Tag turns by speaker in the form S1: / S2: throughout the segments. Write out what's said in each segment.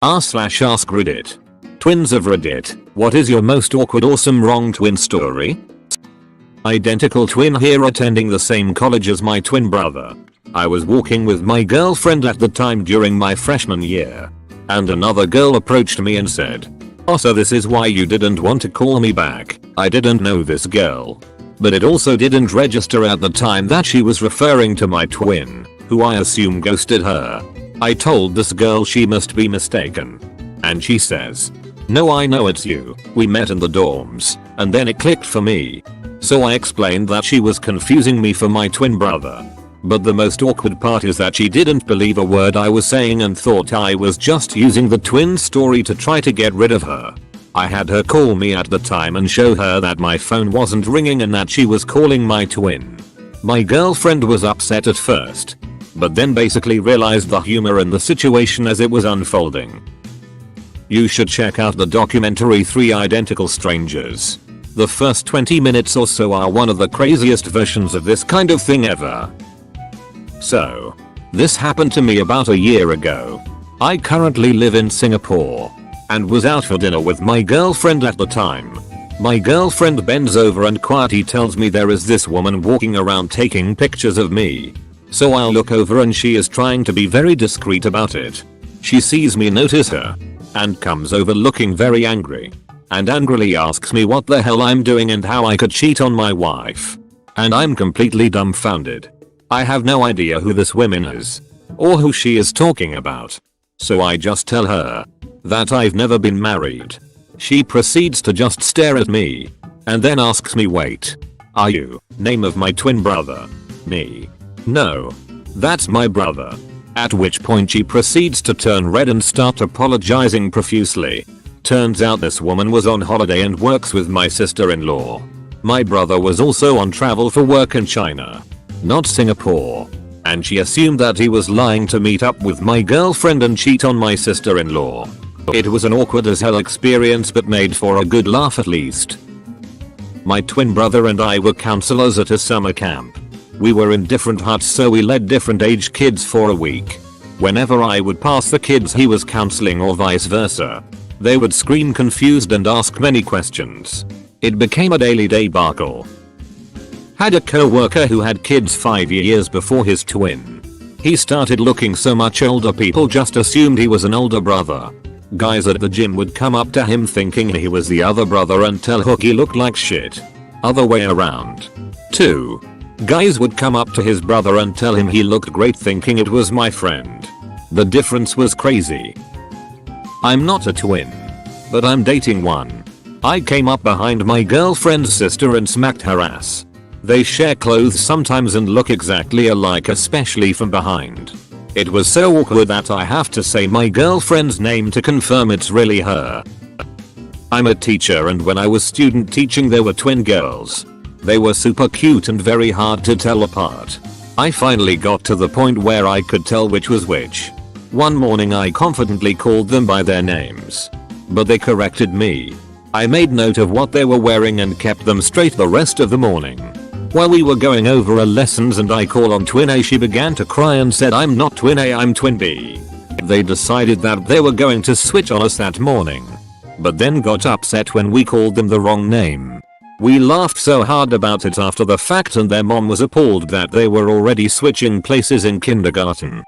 S1: r/AskReddit. Twins of Reddit, what is your most awkward awesome wrong twin story? Identical twin here attending the same college as my twin brother. I was walking with my girlfriend at the time during my freshman year. And another girl approached me and said, "Oh, so this is why you didn't want to call me back." I didn't know this girl. But it also didn't register at the time that she was referring to my twin, who I assume ghosted her. I told this girl she must be mistaken. And she says, "No, I know it's you. We met in the dorms." And then it clicked for me. So I explained that she was confusing me for my twin brother. But the most awkward part is that she didn't believe a word I was saying and thought I was just using the twin story to try to get rid of her. I had her call me at the time and show her that my phone wasn't ringing and that she was calling my twin. My girlfriend was upset at first, but then basically realized the humor in the situation as it was unfolding. You should check out the documentary 3 Identical Strangers. The first 20 minutes or so are one of the craziest versions of this kind of thing ever. So, this happened to me about a year ago. I currently live in Singapore and was out for dinner with my girlfriend at the time. My girlfriend bends over and quietly tells me there is this woman walking around taking pictures of me. So I look over and she is trying to be very discreet about it. She sees me notice her and comes over looking very angry and angrily asks me what the hell I'm doing and how I could cheat on my wife. And I'm completely dumbfounded. I have no idea who this woman is or who she is talking about. So I just tell her that I've never been married. She proceeds to just stare at me and then asks me, "Wait, are you name of my twin brother?" Me. "No, that's my brother." At which point she proceeds to turn red and start apologizing profusely. Turns out this woman was on holiday and works with my sister-in-law. My brother was also on travel for work in China, not Singapore. And she assumed that he was lying to meet up with my girlfriend and cheat on my sister-in-law. It was an awkward as hell experience but made for a good laugh at least. My twin brother and I were counselors at a summer camp. We were in different huts so we led different age kids for a week. Whenever I would pass the kids he was counseling or vice versa, they would scream confused and ask many questions. It became a daily debacle. Had a co-worker who had kids 5 years before his twin. He started looking so much older people just assumed he was an older brother. Guys at the gym would come up to him thinking he was the other brother and tell Hook he looked like shit. Other way around. 2. Guys would come up to his brother and tell him he looked great thinking it was my friend. The difference was crazy. I'm not a twin, but I'm dating one. I came up behind my girlfriend's sister and smacked her ass. They share clothes sometimes and look exactly alike, especially from behind. It was so awkward that I have to say my girlfriend's name to confirm it's really her. I'm a teacher and when I was student teaching there were twin girls. They were super cute and very hard to tell apart. I finally got to the point where I could tell which was which. One morning I confidently called them by their names, but they corrected me. I made note of what they were wearing and kept them straight the rest of the morning. While we were going over our lessons and I call on twin A, she began to cry and said, "I'm not twin A, I'm twin B." They decided that they were going to switch on us that morning, but then got upset when we called them the wrong name. We laughed so hard about it after the fact and their mom was appalled that they were already switching places in kindergarten.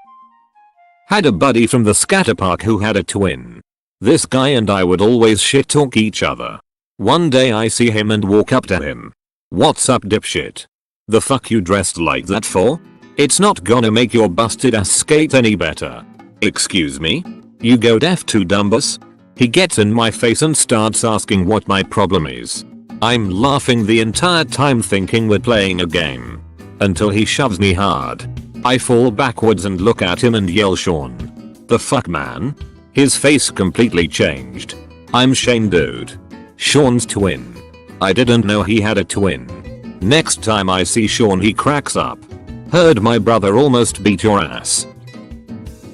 S1: Had a buddy from the scatter park who had a twin. This guy and I would always shit talk each other. One day I see him and walk up to him. "What's up, dipshit? The fuck you dressed like that for? It's not gonna make your busted ass skate any better." "Excuse me? You go deaf too, dumbus?" He gets in my face and starts asking what my problem is. I'm laughing the entire time thinking we're playing a game. Until he shoves me hard. I fall backwards and look at him and yell, "Sean. The fuck, man?" His face completely changed. "I'm Shane, dude. Sean's twin. I didn't know he had a twin." Next time I see Sean he cracks up. "Heard my brother almost beat your ass."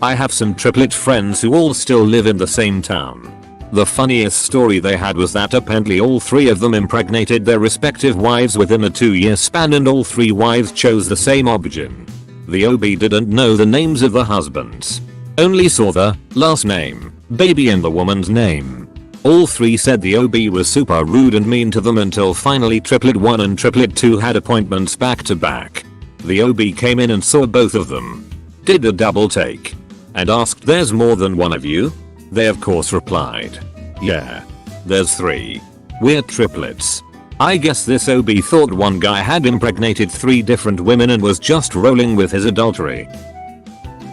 S1: I have some triplet friends who all still live in the same town. The funniest story they had was that apparently all 3 of them impregnated their respective wives within a 2-year span and all 3 wives chose the same origin. The OB didn't know the names of the husbands, only saw the last name. baby and the woman's name. All three said the OB was super rude and mean to them until finally triplet 1 and triplet 2 had appointments back to back. The OB came in and saw both of them, did a double take, and asked, "There's more than one of you?" They of course replied, "Yeah. There's 3. We're triplets." I guess this OB thought one guy had impregnated 3 different women and was just rolling with his adultery.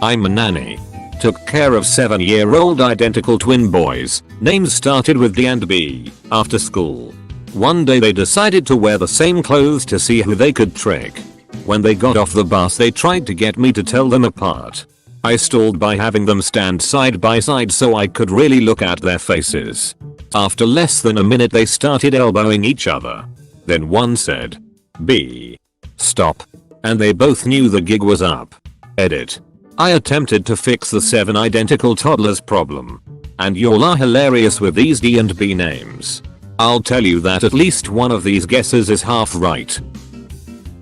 S1: I'm a nanny. Took care of 7-year-old identical twin boys, names started with D and B, after school. One day they decided to wear the same clothes to see who they could trick. When they got off the bus they tried to get me to tell them apart. I stalled by having them stand side by side so I could really look at their faces. After less than a minute they started elbowing each other. Then one said, "B. Stop." And they both knew the gig was up. Edit. I attempted to fix the 7 identical toddlers problem. And y'all are hilarious with these D and B names. I'll tell you that at least one of these guesses is half right.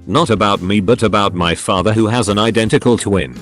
S1: Not about me but about my father who has an identical twin.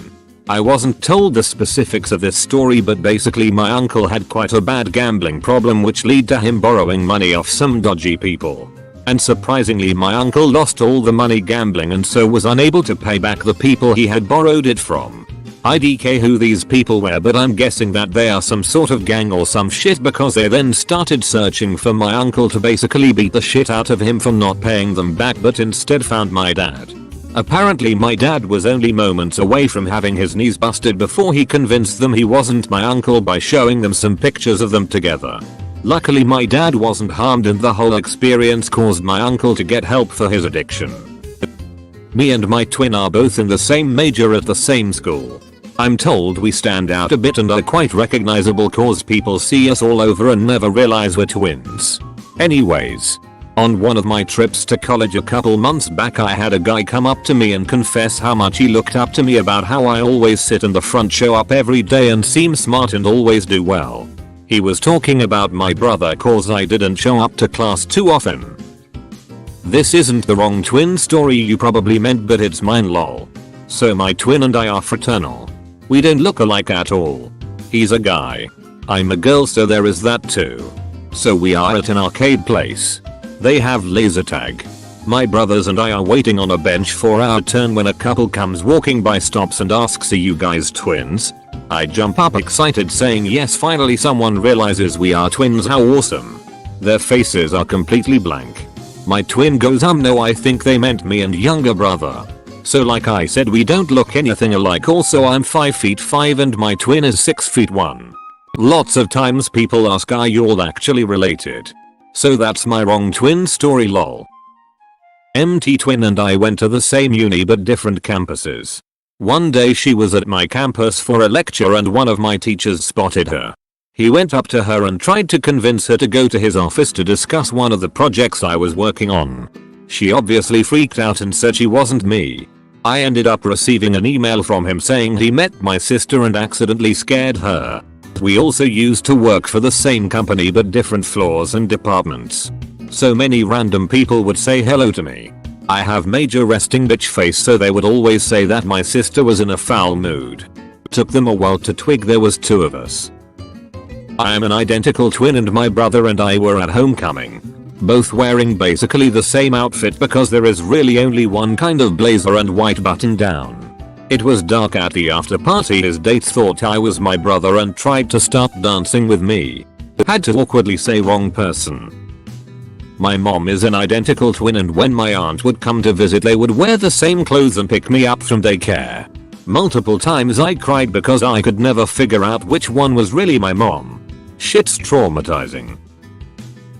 S1: I wasn't told the specifics of this story but basically my uncle had quite a bad gambling problem which led to him borrowing money off some dodgy people. And surprisingly my uncle lost all the money gambling and so was unable to pay back the people he had borrowed it from. IDK who these people were but I'm guessing that they are some sort of gang or some shit because they then started searching for my uncle to basically beat the shit out of him for not paying them back but instead found my dad. Apparently my dad was only moments away from having his knees busted before he convinced them he wasn't my uncle by showing them some pictures of them together. Luckily my dad wasn't harmed and the whole experience caused my uncle to get help for his addiction. Me and my twin are both in the same major at the same school. I'm told we stand out a bit and are quite recognizable cause people see us all over and never realize we're twins. Anyways, on one of my trips to college a couple months back I had a guy come up to me and confess how much he looked up to me about how I always sit in the front, show up every day and seem smart and always do well. He was talking about my brother cause I didn't show up to class too often. This isn't the wrong twin story you probably meant but it's mine lol. So my twin and I are fraternal. We don't look alike at all. He's a guy. I'm a girl so there is that too. So we are at an arcade place. They have laser tag. My brothers and I are waiting on a bench for our turn when a couple comes walking by, stops and asks, "Are you guys twins?" I jump up excited saying yes, finally someone realizes we are twins, how awesome. Their faces are completely blank. My twin goes no, I think they meant me and younger brother. So like I said we don't look anything alike, also I'm 5'5" and my twin is 6'1". Lots of times people ask, are you all actually related? So that's my wrong twin story lol. MT twin and I went to the same uni but different campuses. One day she was at my campus for a lecture and one of my teachers spotted her. He went up to her and tried to convince her to go to his office to discuss one of the projects I was working on. She obviously freaked out and said she wasn't me. I ended up receiving an email from him saying he met my sister and accidentally scared her. We also used to work for the same company but different floors and departments. So many random people would say hello to me. I have major resting bitch face so they would always say that my sister was in a foul mood. Took them a while to twig there was 2 of us. I am an identical twin and my brother and I were at homecoming. Both wearing basically the same outfit because there is really only one kind of blazer and white button down. It was dark at the after party. His dates thought I was my brother and tried to start dancing with me. Had to awkwardly say wrong person. My mom is an identical twin and when my aunt would come to visit they would wear the same clothes and pick me up from daycare. Multiple times I cried because I could never figure out which one was really my mom. Shit's traumatizing.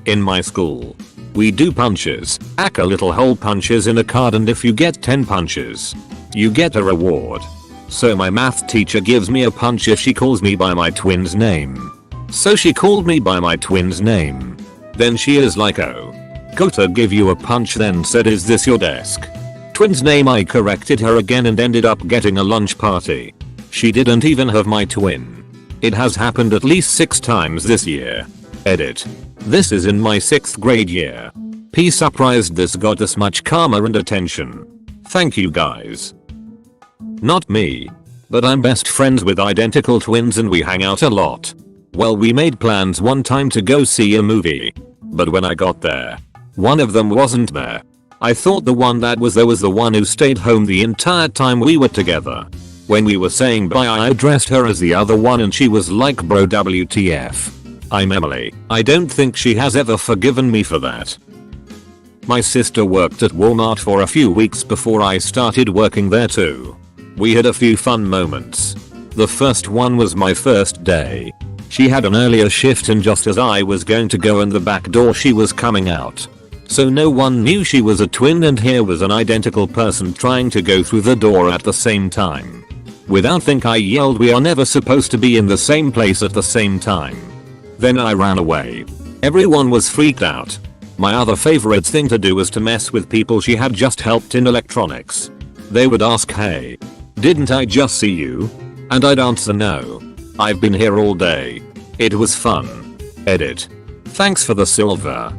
S1: In my school, we do punches, a little hole punches in a card and if you get 10 punches, you get a reward. So my math teacher gives me a punch if she calls me by my twin's name. So she called me by my twin's name. Then she is like, "Oh, gotta give you a punch," then said, "Is this your desk?" Twin's name. I corrected her again and ended up getting a lunch party. She didn't even have my twin. It has happened at least 6 times this year. Edit. This is in my 6th grade year. P surprised this got this much karma and attention. Thank you guys. Not me. But I'm best friends with identical twins and we hang out a lot. Well, we made plans one time to go see a movie. But when I got there, one of them wasn't there. I thought the one that was there was the one who stayed home the entire time we were together. When we were saying bye, I addressed her as the other one and she was like, bro, WTF. I'm Emily. I don't think she has ever forgiven me for that. My sister worked at Walmart for a few weeks before I started working there too. We had a few fun moments. The first one was my first day. She had an earlier shift and just as I was going to go in the back door she was coming out. So no one knew she was a twin and here was an identical person trying to go through the door at the same time. Without think I yelled, we are never supposed to be in the same place at the same time. Then I ran away. Everyone was freaked out. My other favorite thing to do was to mess with people she had just helped in electronics. They would ask, hey, didn't I just see you? And I'd answer, no. I've been here all day. It was fun. Edit. Thanks for the silver.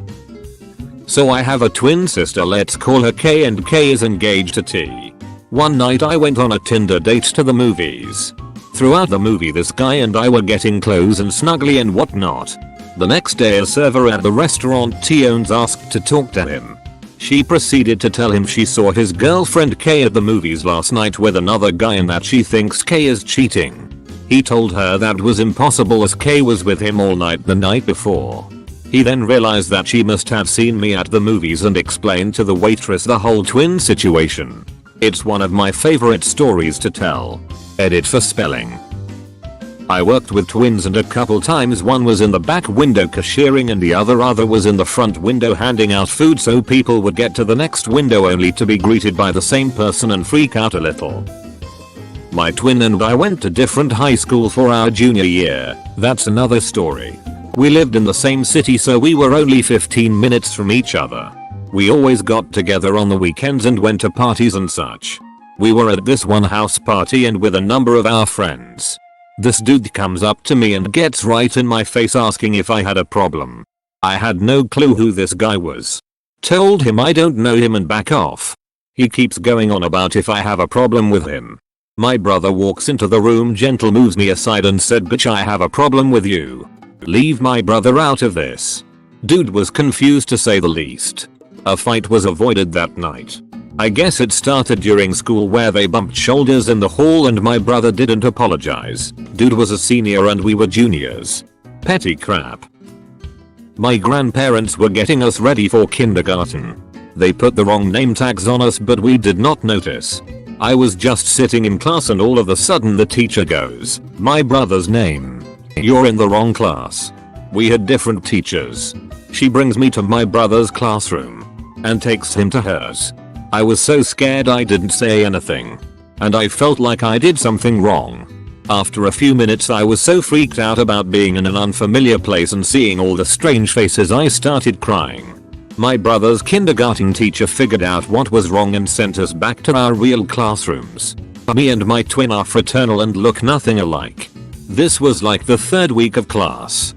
S1: So I have a twin sister, let's call her K, and K is engaged to T. One night I went on a Tinder date to the movies. Throughout the movie this guy and I were getting close and snuggly and whatnot. The next day a server at the restaurant T owns asked to talk to him. She proceeded to tell him she saw his girlfriend K at the movies last night with another guy and that she thinks K is cheating. He told her that was impossible as K was with him all night the night before. He then realized that she must have seen me at the movies and explained to the waitress the whole twin situation. It's one of my favorite stories to tell. Edit for spelling. I worked with twins and a couple times one was in the back window cashiering and the other was in the front window handing out food so people would get to the next window only to be greeted by the same person and freak out a little. My twin and I went to different high school for our junior year. That's another story. We lived in the same city so we were only 15 minutes from each other. We always got together on the weekends and went to parties and such. We were at this one house party and with a number of our friends. This dude comes up to me and gets right in my face asking if I had a problem. I had no clue who this guy was. Told him I don't know him and back off. He keeps going on about if I have a problem with him. My brother walks into the room, gentle moves me aside and said, bitch, I have a problem with you. Leave my brother out of this. Dude was confused to say the least. A fight was avoided that night. I guess it started during school where they bumped shoulders in the hall and my brother didn't apologize. Dude was a senior and we were juniors. Petty crap. My grandparents were getting us ready for kindergarten. They put the wrong name tags on us but we did not notice. I was just sitting in class and all of a sudden the teacher goes, my brother's name. You're in the wrong class. We had different teachers. She brings me to my brother's classroom and takes him to hers. I was so scared I didn't say anything. And I felt like I did something wrong. After a few minutes I was so freaked out about being in an unfamiliar place and seeing all the strange faces I started crying. My brother's kindergarten teacher figured out what was wrong and sent us back to our real classrooms. Me and my twin are fraternal and look nothing alike. This was like the third week of class.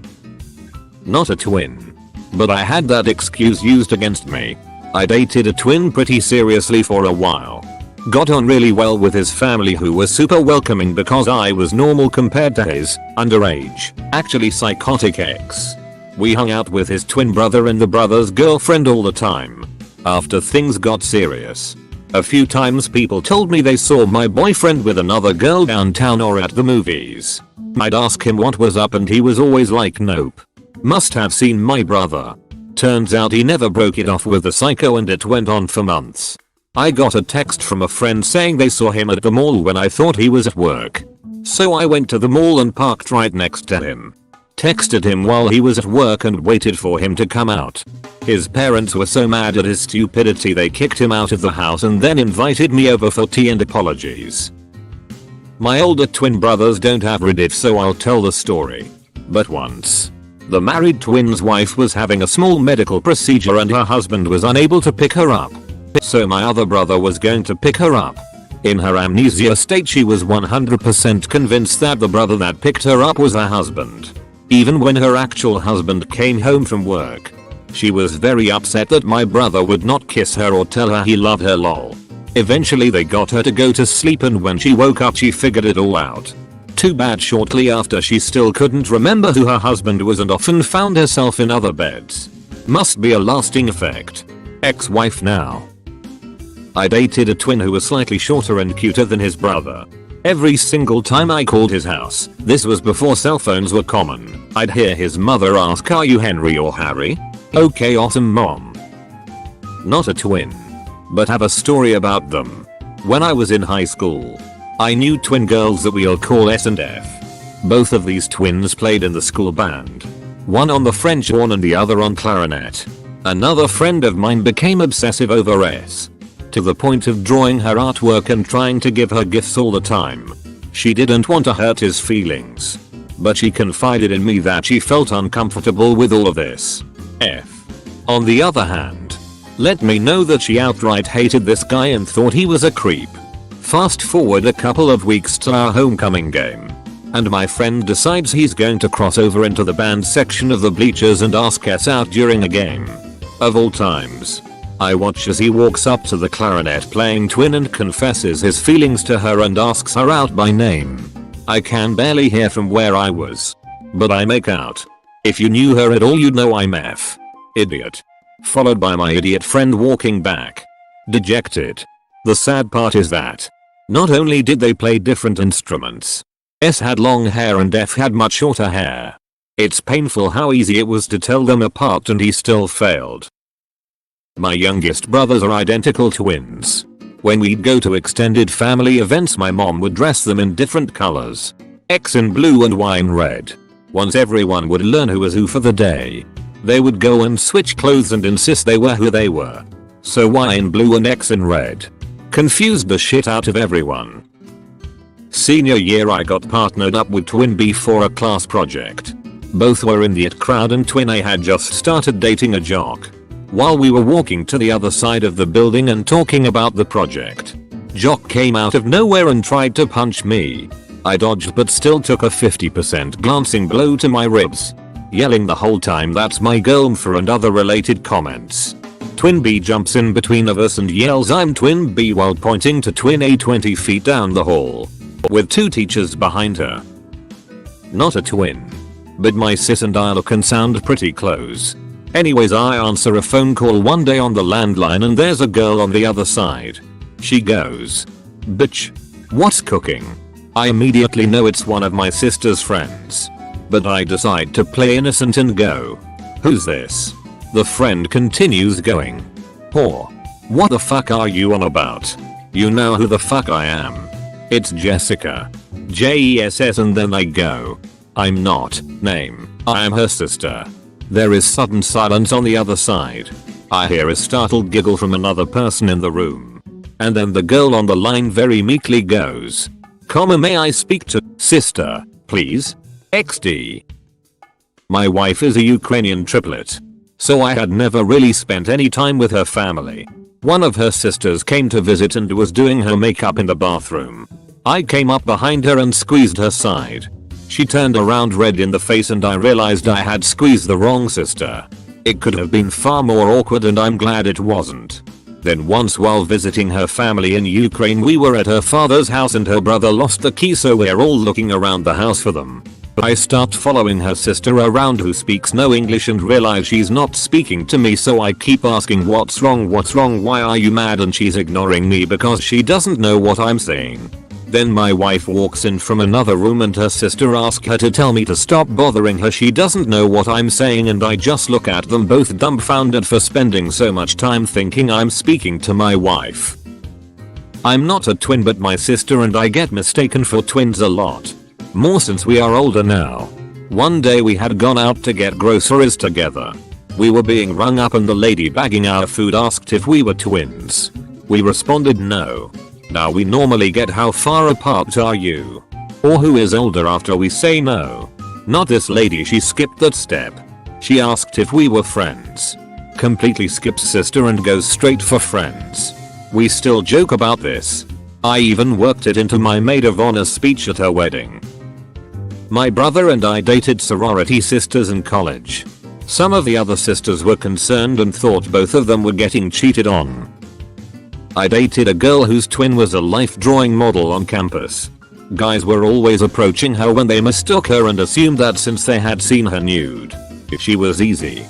S1: Not a twin. But I had that excuse used against me. I dated a twin pretty seriously for a while. Got on really well with his family who was super welcoming because I was normal compared to his underage, actually psychotic ex. We hung out with his twin brother and the brother's girlfriend all the time. After things got serious, a few times people told me they saw my boyfriend with another girl downtown or at the movies. I'd ask him what was up and he was always like, nope. Must have seen my brother. Turns out he never broke it off with the psycho and it went on for months. I got a text from a friend saying they saw him at the mall when I thought he was at work. So I went to the mall and parked right next to him. Texted him while he was at work and waited for him to come out. His parents were so mad at his stupidity they kicked him out of the house and then invited me over for tea and apologies. My older twin brothers don't have Reddit so I'll tell the story. But once, the married twin's wife was having a small medical procedure and her husband was unable to pick her up. So my other brother was going to pick her up. In her amnesia state she was 100% convinced that the brother that picked her up was her husband. Even when her actual husband came home from work. She was very upset that my brother would not kiss her or tell her he loved her lol. Eventually they got her to go to sleep and when she woke up she figured it all out. Too bad shortly after she still couldn't remember who her husband was and often found herself in other beds. Must be a lasting effect. Ex-wife now. I dated a twin who was slightly shorter and cuter than his brother. Every single time I called his house, this was before cell phones were common, I'd hear his mother ask, "Are you Henry or Harry?" Okay, awesome mom. Not a twin, but have a story about them. When I was in high school, I knew twin girls that we'll call S and F. Both of these twins played in the school band. One on the French horn and the other on clarinet. Another friend of mine became obsessive over S, to the point of drawing her artwork and trying to give her gifts all the time. She didn't want to hurt his feelings, but she confided in me that she felt uncomfortable with all of this. F, on the other hand, let me know that she outright hated this guy and thought he was a creep. Fast forward a couple of weeks to our homecoming game, and my friend decides he's going to cross over into the band section of the bleachers and ask us out during a game. Of all times, I watch as he walks up to the clarinet playing twin and confesses his feelings to her and asks her out by name. I can barely hear from where I was, but I make out. If you knew her at all, you'd know I'm F. Idiot. Followed by my idiot friend walking back, dejected. The sad part is that not only did they play different instruments, S had long hair and F had much shorter hair. It's painful how easy it was to tell them apart, and he still failed. My youngest brothers are identical twins. When we'd go to extended family events, my mom would dress them in different colors. X in blue and Y in red. Once everyone would learn who was who for the day, they would go and switch clothes and insist they were who they were. So Y in blue and X in red. Confused the shit out of everyone. Senior year, I got partnered up with twin B for a class project. Both were in the it crowd and twin A had just started dating a jock. While we were walking to the other side of the building and talking about the project, jock came out of nowhere and tried to punch me. I dodged but still took a 50% glancing blow to my ribs, yelling the whole time, "That's my girl," for and other related comments. Twin B jumps in between of us and yells, "I'm twin B," while pointing to twin A 20 feet down the hall, with two teachers behind her. Not a twin, but my sis and I look and sound pretty close. Anyways, I answer a phone call one day on the landline and there's a girl on the other side. She goes, "Bitch, what's cooking?" I immediately know it's one of my sister's friends, but I decide to play innocent and go, "Who's this?" The friend continues going, "Whore, what the fuck are you on about? You know who the fuck I am. It's Jessica. JESS," and then I go, "I'm not, name, I am her sister." There is sudden silence on the other side. I hear a startled giggle from another person in the room. And then the girl on the line very meekly goes, "May I speak to sister, please? XD." My wife is a Ukrainian triplet, so I had never really spent any time with her family. One of her sisters came to visit and was doing her makeup in the bathroom. I came up behind her and squeezed her side. She turned around red in the face and I realized I had squeezed the wrong sister. It could have been far more awkward and I'm glad it wasn't. Then once while visiting her family in Ukraine, we were at her father's house and her brother lost the key, so we're all looking around the house for them. I start following her sister around who speaks no English and realize she's not speaking to me, so I keep asking, what's wrong, why are you mad?" and she's ignoring me because she doesn't know what I'm saying. Then my wife walks in from another room and her sister asks her to tell me to stop bothering her. She doesn't know what I'm saying and I just look at them both dumbfounded for spending so much time thinking I'm speaking to my wife. I'm not a twin but my sister, and I get mistaken for twins a lot. More since we are older now. One day we had gone out to get groceries together. We were being rung up and the lady bagging our food asked if we were twins. We responded no. Now we normally get "How far apart are you?" or "Who is older?" after we say no. Not this lady, she skipped that step. She asked if we were friends. Completely skips sister and goes straight for friends. We still joke about this. I even worked it into my maid of honor speech at her wedding. My brother and I dated sorority sisters in college. Some of the other sisters were concerned and thought both of them were getting cheated on. I dated a girl whose twin was a life drawing model on campus. Guys were always approaching her when they mistook her and assumed that since they had seen her nude, she was easy.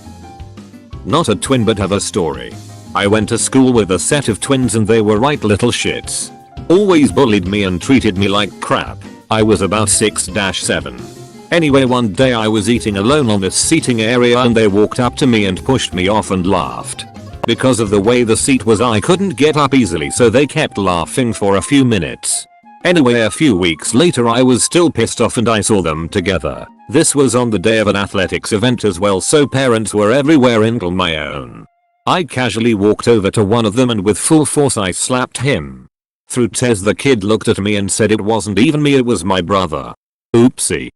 S1: Not a twin but have a story. I went to school with a set of twins and they were right little shits. Always bullied me and treated me like crap. I was about 6-7. Anyway, one day I was eating alone on this seating area and they walked up to me and pushed me off and laughed. Because of the way the seat was, I couldn't get up easily, so they kept laughing for a few minutes. Anyway, a few weeks later I was still pissed off and I saw them together. This was on the day of an athletics event as well, so parents were everywhere including my own. I casually walked over to one of them and with full force I slapped him. Through tears the kid looked at me and said it wasn't even me, it was my brother. Oopsie.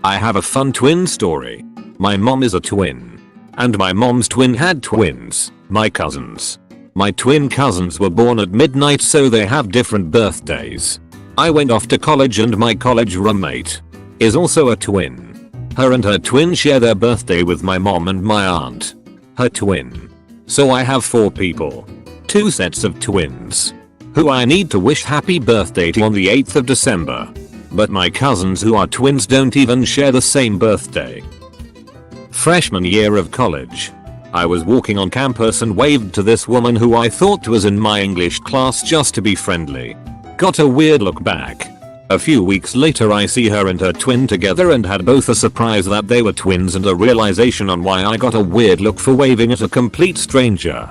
S1: I have a fun twin story. My mom is a twin. And my mom's twin had twins, my cousins. My twin cousins were born at midnight, so they have different birthdays. I went off to college and my college roommate is also a twin. Her and her twin share their birthday with my mom and my aunt, her twin. So I have 4 people. 2 sets of twins who I need to wish happy birthday to on the 8th of December. But my cousins who are twins don't even share the same birthday. Freshman year of college. I was walking on campus and waved to this woman who I thought was in my English class just to be friendly. Got a weird look back. A few weeks later I see her and her twin together and had both a surprise that they were twins and a realization on why I got a weird look for waving at a complete stranger.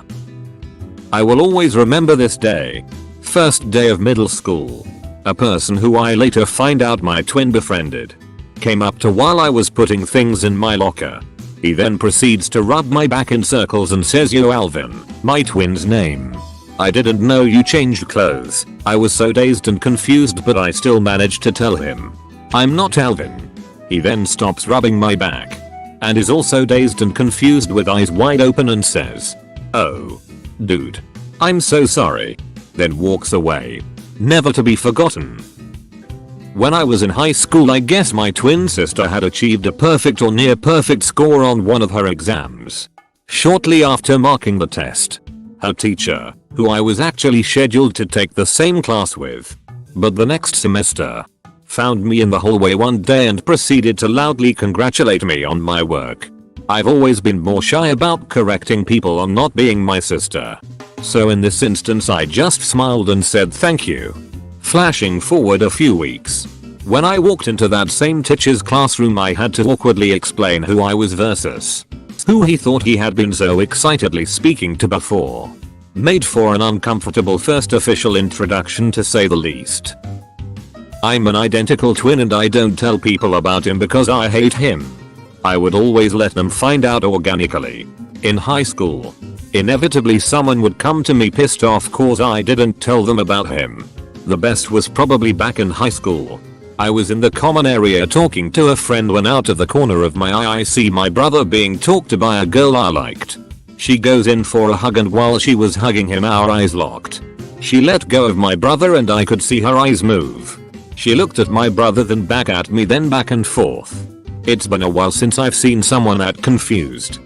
S1: I will always remember this day. First day of middle school. A person who I later find out my twin befriended came up to while I was putting things in my locker. He then proceeds to rub my back in circles and says, "Yo Alvin," my twin's name. I didn't know you changed clothes. I was so dazed and confused, but I still managed to tell him, "I'm not Alvin." He then stops rubbing my back and is also dazed and confused with eyes wide open and says, "Oh, dude, I'm so sorry." Then walks away. Never to be forgotten. When I was in high school, I guess my twin sister had achieved a perfect or near perfect score on one of her exams. Shortly after marking the test, her teacher, who I was actually scheduled to take the same class with, but the next semester, found me in the hallway one day and proceeded to loudly congratulate me on my work. I've always been more shy about correcting people on not being my sister. So in this instance I just smiled and said thank you. Flashing forward a few weeks. When I walked into that same teacher's classroom, I had to awkwardly explain who I was versus who he thought he had been so excitedly speaking to before. Made for an uncomfortable first official introduction, to say the least. I'm an identical twin and I don't tell people about him because I hate him. I would always let them find out organically. In high school, inevitably someone would come to me pissed off cause I didn't tell them about him. The best was probably back in high school. I was in the common area talking to a friend when out of the corner of my eye I see my brother being talked to by a girl I liked. She goes in for a hug and while she was hugging him our eyes locked. She let go of my brother and I could see her eyes move. She looked at my brother then back at me then back and forth. It's been a while since I've seen someone that confused.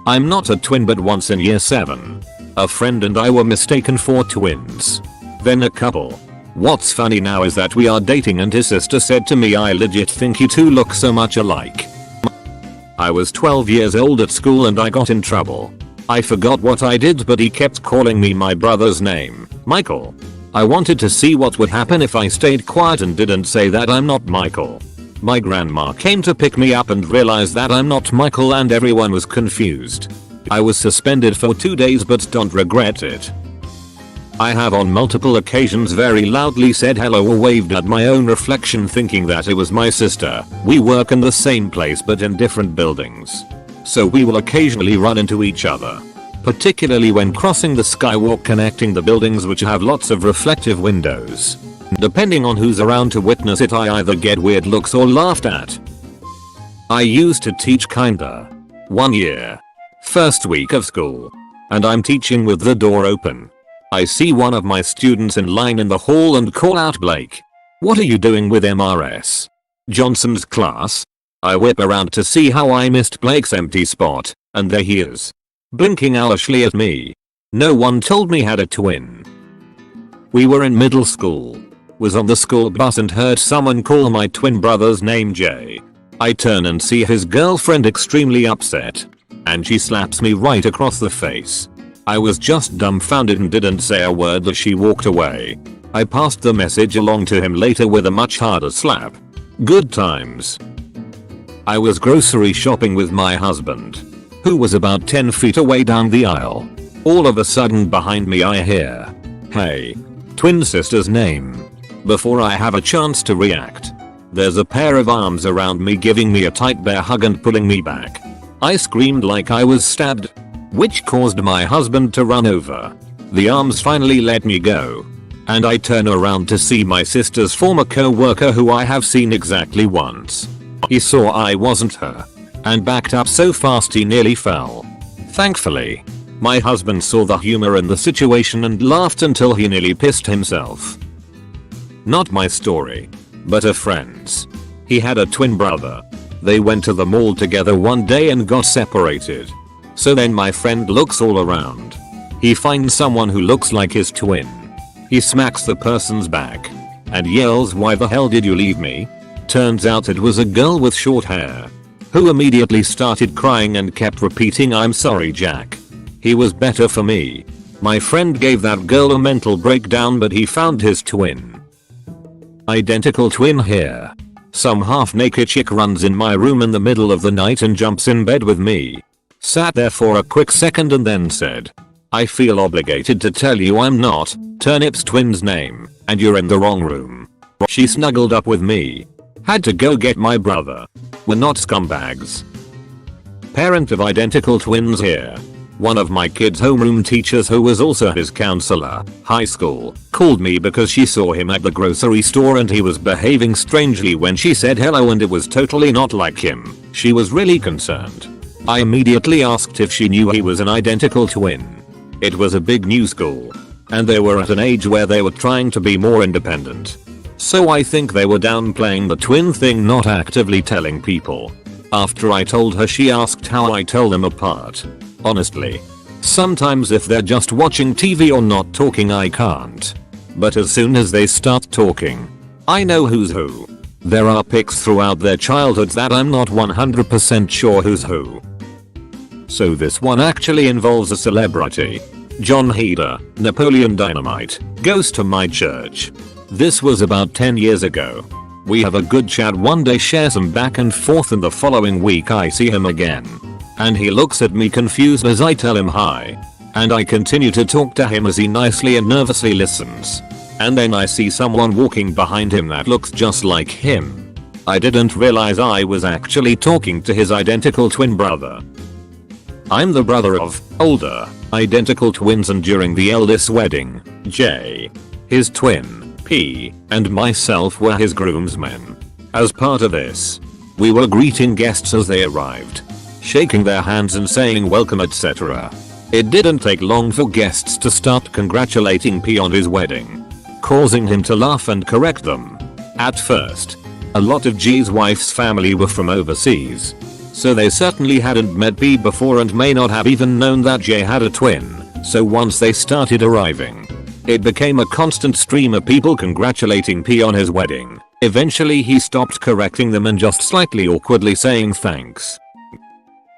S1: I'm not a twin, but once in year 7, a friend and I were mistaken for twins. Then a couple. What's funny now is that we are dating and his sister said to me, "I legit think you two look so much alike." I was 12 years old at school and I got in trouble. I forgot what I did, but he kept calling me my brother's name, Michael. I wanted to see what would happen if I stayed quiet and didn't say that I'm not Michael. My grandma came to pick me up and realized that I'm not Michael and everyone was confused. I was suspended for 2 days but don't regret it. I have on multiple occasions very loudly said hello or waved at my own reflection thinking that it was my sister. We work in the same place but in different buildings, so we will occasionally run into each other. Particularly when crossing the skywalk connecting the buildings which have lots of reflective windows. Depending on who's around to witness it, I either get weird looks or laughed at. I used to teach kinda. One year. First week of school. And I'm teaching with the door open. I see one of my students in line in the hall and call out, "Blake, what are you doing with MRS Johnson's class?" I whip around to see how I missed Blake's empty spot, and there he is. Blinking owlishly at me. No one told me had a twin. We were in middle school. Was on the school bus and heard someone call my twin brother's name Jay. I turn and see his girlfriend extremely upset. And she slaps me right across the face. I was just dumbfounded and didn't say a word as she walked away. I passed the message along to him later with a much harder slap. Good times. I was grocery shopping with my husband, who was about 10 feet away down the aisle. All of a sudden behind me I hear, "Hey." Twin sister's name. Before I have a chance to react, there's a pair of arms around me giving me a tight bear hug and pulling me back. I screamed like I was stabbed, which caused my husband to run over. The arms finally let me go, and I turn around to see my sister's former co-worker who I have seen exactly once. He saw I wasn't her, and backed up so fast he nearly fell. Thankfully, my husband saw the humor in the situation and laughed until he nearly pissed himself. Not my story, but a friend's. He had a twin brother. They went to the mall together one day and got separated. So then my friend looks all around. He finds someone who looks like his twin. He smacks the person's back and yells, "Why the hell did you leave me?" Turns out it was a girl with short hair, who immediately started crying and kept repeating, "I'm sorry, Jack. He was better for me." My friend gave that girl a mental breakdown, but he found his twin. Identical twin here. Some half-naked chick runs in my room in the middle of the night and jumps in bed with me. Sat there for a quick second and then said, "I feel obligated to tell you I'm not Turnip's twin's name, and you're in the wrong room." She snuggled up with me. Had to go get my brother. We're not scumbags. Parent of identical twins here. One of my kid's homeroom teachers, who was also his counselor, high school, called me because she saw him at the grocery store and he was behaving strangely when she said hello, and it was totally not like him. She was really concerned. I immediately asked if she knew he was an identical twin. It was a big new school, and they were at an age where they were trying to be more independent. So I think they were downplaying the twin thing, not actively telling people. After I told her, she asked how I tell them apart. Honestly, sometimes if they're just watching TV or not talking I can't. But as soon as they start talking, I know who's who. There are pics throughout their childhoods that I'm not 100% sure who's who. So this one actually involves a celebrity. John Heder, Napoleon Dynamite, goes to my church. This was about 10 years ago. We have a good chat one day, share some back and forth, and the following week I see him again. And he looks at me confused as I tell him hi. And I continue to talk to him as he nicely and nervously listens. And then I see someone walking behind him that looks just like him. I didn't realize I was actually talking to his identical twin brother. I'm the brother of older identical twins, and during the eldest's wedding, J, his twin, P, and myself were his groomsmen. As part of this, we were greeting guests as they arrived, shaking their hands and saying welcome, etc. It didn't take long for guests to start congratulating P on his wedding, causing him to laugh and correct them. At first, a lot of G's wife's family were from overseas, so they certainly hadn't met P before and may not have even known that J had a twin. So once they started arriving, it became a constant stream of people congratulating P on his wedding. Eventually he stopped correcting them and just slightly awkwardly saying thanks.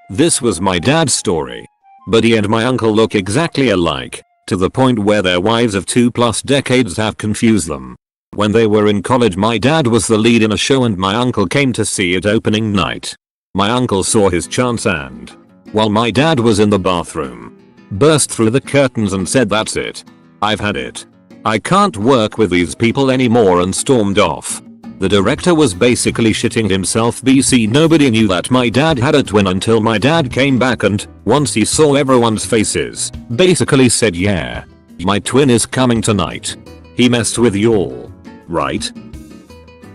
S1: This was my dad's story, but he and my uncle look exactly alike, to the point where their wives of 2+ decades have confused them. When they were in college, my dad was the lead in a show and my uncle came to see it opening night. My uncle saw his chance and, while my dad was in the bathroom, burst through the curtains and said, "That's it. I've had it. I can't work with these people anymore," and stormed off. The director was basically shitting himself. BC nobody knew that my dad had a twin until my dad came back and, once he saw everyone's faces, basically said, "Yeah, my twin is coming tonight. He messed with y'all, right?"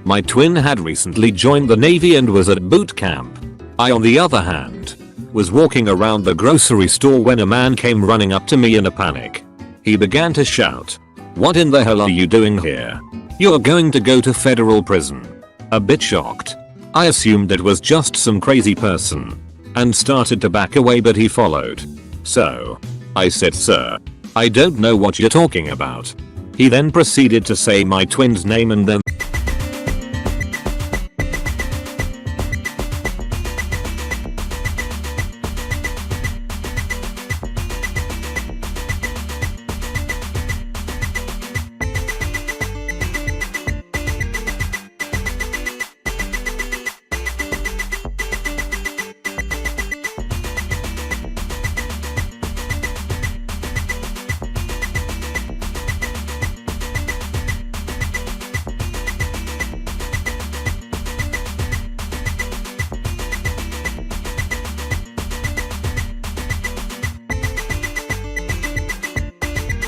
S1: My twin had recently joined the Navy and was at boot camp. I, on the other hand, was walking around the grocery store when a man came running up to me in a panic. He began to shout, "What in the hell are you doing here? You're going to go to federal prison." A bit shocked, I assumed it was just some crazy person, and started to back away, but he followed. So, I said, "Sir, I don't know what you're talking about. He then proceeded to say my twin's name and then